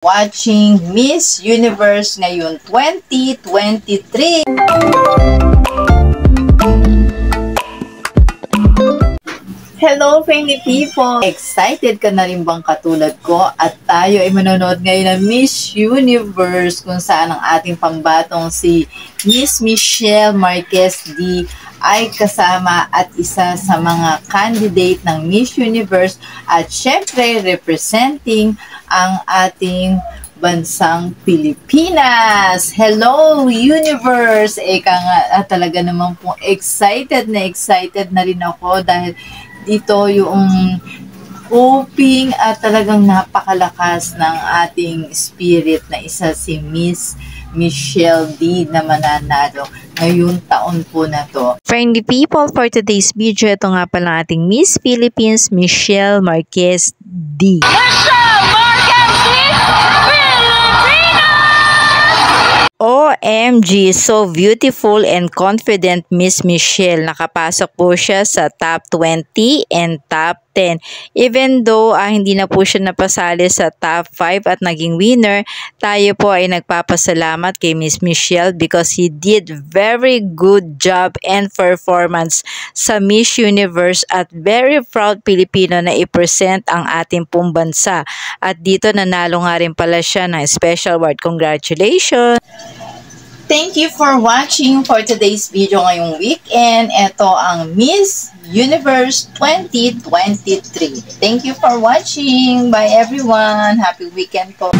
Watching Miss Universe ngayon 2023. Hello, friendly people! Excited ka na rin bang katulad ko? At tayo ay manonood ngayon ng Miss Universe kung saan ang ating pambatong si Miss Michelle Marquez D ay kasama at isa sa mga candidate ng Miss Universe at syempre representing ang ating bansang Pilipinas. Hello, Universe! Eka nga, talaga naman po excited na rin ako dahil dito yung hoping at talagang napakalakas ng ating spirit na isa si Miss Michelle D na mananalo ngayong taon po na to. Friendly people, for today's video, ito nga pala ating Miss Philippines, Michelle Marquez D. Michelle Marquez D! OMG, so beautiful and confident Miss Michelle. Nakapasok po siya sa top 20 and top 10. Even though hindi na po siya napasali sa top 5 at naging winner, tayo po ay nagpapasalamat kay Miss Michelle because he did very good job and performance sa Miss Universe at very proud Pilipino na i-present ang ating pong bansa. At dito nanalo nga rin pala siya ng special award. Congratulations! Thank you for watching for today's video ngayong weekend. Ito ang Miss Universe 2023. Thank you for watching. Bye everyone. Happy weekend po.